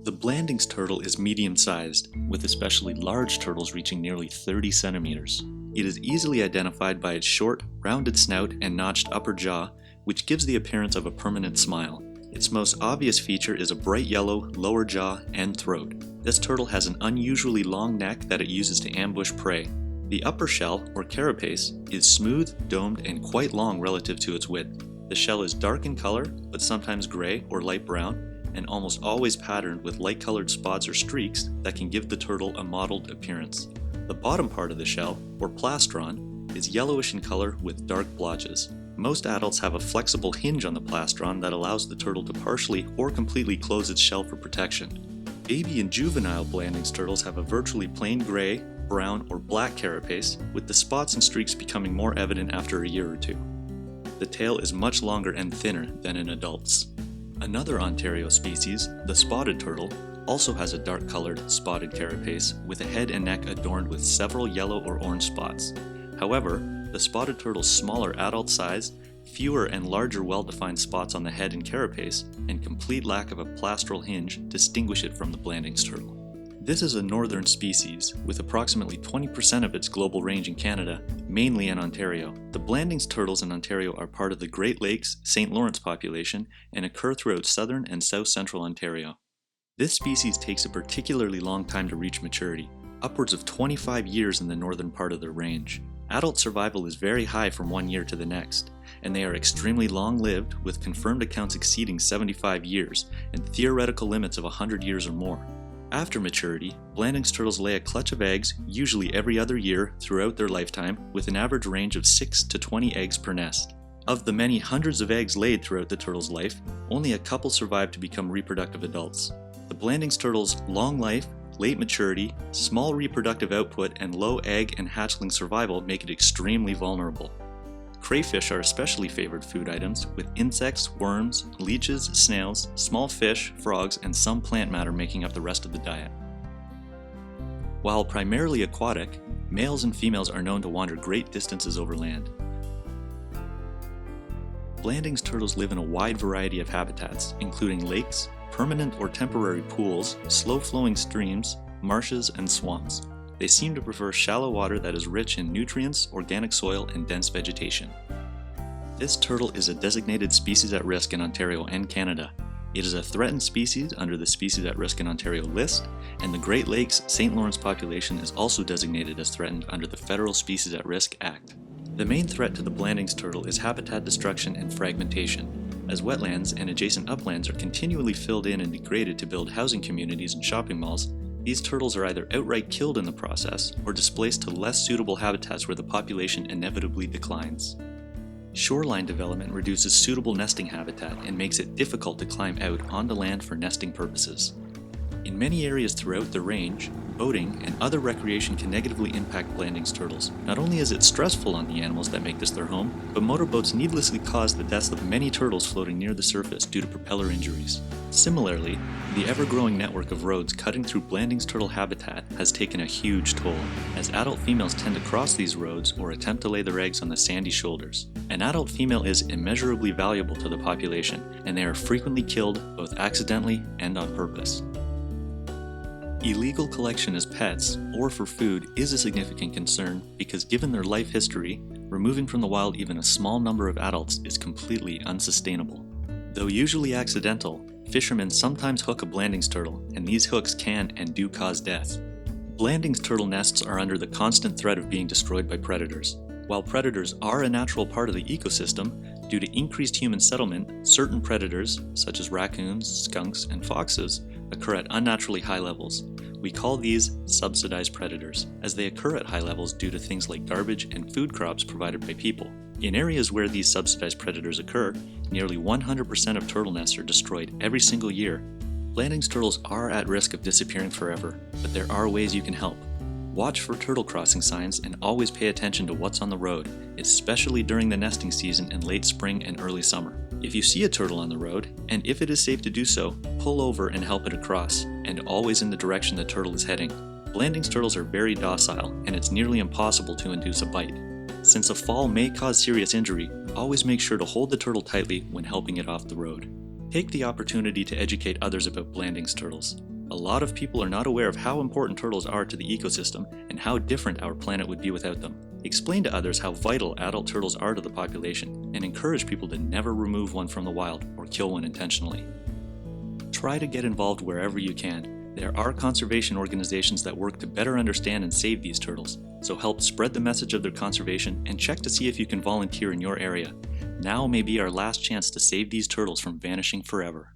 The Blandings turtle is medium-sized, with especially large turtles reaching nearly 30 centimeters. It is easily identified by its short, rounded snout and notched upper jaw, which gives the appearance of a permanent smile. Its most obvious feature is a bright yellow lower jaw and throat. This turtle has an unusually long neck that it uses to ambush prey. The upper shell, or carapace, is smooth, domed, and quite long relative to its width. The shell is dark in color, but sometimes gray or light brown, and almost always patterned with light-colored spots or streaks that can give the turtle a mottled appearance. The bottom part of the shell, or plastron, is yellowish in color with dark blotches. Most adults have a flexible hinge on the plastron that allows the turtle to partially or completely close its shell for protection. Baby and juvenile Blandings turtles have a virtually plain gray, brown, or black carapace, with the spots and streaks becoming more evident after a year or two. The tail is much longer and thinner than in adults. Another Ontario species, the spotted turtle, also has a dark-colored, spotted carapace with a head and neck adorned with several yellow or orange spots. However, the spotted turtle's smaller adult size, fewer and larger well-defined spots on the head and carapace, and complete lack of a plastral hinge distinguish it from the Blandings turtle. This is a northern species, with approximately 20% of its global range in Canada, mainly in Ontario. The Blandings turtles in Ontario are part of the Great Lakes St. Lawrence population and occur throughout southern and south-central Ontario. This species takes a particularly long time to reach maturity, upwards of 25 years in the northern part of their range. Adult survival is very high from one year to the next, and they are extremely long-lived, with confirmed accounts exceeding 75 years and theoretical limits of 100 years or more. After maturity, Blandings turtles lay a clutch of eggs, usually every other year, throughout their lifetime, with an average range of 6 to 20 eggs per nest. Of the many hundreds of eggs laid throughout the turtle's life, only a couple survive to become reproductive adults. The Blandings turtle's long life, late maturity, small reproductive output, and low egg and hatchling survival make it extremely vulnerable. Crayfish are especially favored food items, with insects, worms, leeches, snails, small fish, frogs, and some plant matter making up the rest of the diet. While primarily aquatic, males and females are known to wander great distances over land. Blandings turtles live in a wide variety of habitats, including lakes, permanent or temporary pools, slow-flowing streams, marshes, and swamps. They seem to prefer shallow water that is rich in nutrients, organic soil, and dense vegetation. This turtle is a designated species at risk in Ontario and Canada. It is a threatened species under the Species at Risk in Ontario list, and the Great Lakes St. Lawrence population is also designated as threatened under the Federal Species at Risk Act. The main threat to the Blandings turtle is habitat destruction and fragmentation. As wetlands and adjacent uplands are continually filled in and degraded to build housing communities and shopping malls, these turtles are either outright killed in the process or displaced to less suitable habitats where the population inevitably declines. Shoreline development reduces suitable nesting habitat and makes it difficult to climb out onto land for nesting purposes. In many areas throughout the range, boating and other recreation can negatively impact Blandings turtles. Not only is it stressful on the animals that make this their home, but motorboats needlessly cause the deaths of many turtles floating near the surface due to propeller injuries. Similarly, the ever-growing network of roads cutting through Blandings turtle habitat has taken a huge toll, as adult females tend to cross these roads or attempt to lay their eggs on the sandy shoulders. An adult female is immeasurably valuable to the population, and they are frequently killed both accidentally and on purpose. Illegal collection as pets or for food is a significant concern because, given their life history, removing from the wild even a small number of adults is completely unsustainable. Though usually accidental, fishermen sometimes hook a Blandings turtle, and these hooks can and do cause death. Blandings turtle nests are under the constant threat of being destroyed by predators. While predators are a natural part of the ecosystem, due to increased human settlement, certain predators, such as raccoons, skunks, and foxes, occur at unnaturally high levels. We call these subsidized predators, as they occur at high levels due to things like garbage and food crops provided by people. In areas where these subsidized predators occur, nearly 100% of turtle nests are destroyed every single year. Blandings turtles are at risk of disappearing forever, but there are ways you can help. Watch for turtle crossing signs and always pay attention to what's on the road, especially during the nesting season in late spring and early summer. If you see a turtle on the road, and if it is safe to do so, pull over and help it across, and always in the direction the turtle is heading. Blandings turtles are very docile, and it's nearly impossible to induce a bite. Since a fall may cause serious injury, always make sure to hold the turtle tightly when helping it off the road. Take the opportunity to educate others about Blandings turtles. A lot of people are not aware of how important turtles are to the ecosystem and how different our planet would be without them. Explain to others how vital adult turtles are to the population, and encourage people to never remove one from the wild or kill one intentionally. Try to get involved wherever you can. There are conservation organizations that work to better understand and save these turtles, so help spread the message of their conservation and check to see if you can volunteer in your area. Now may be our last chance to save these turtles from vanishing forever.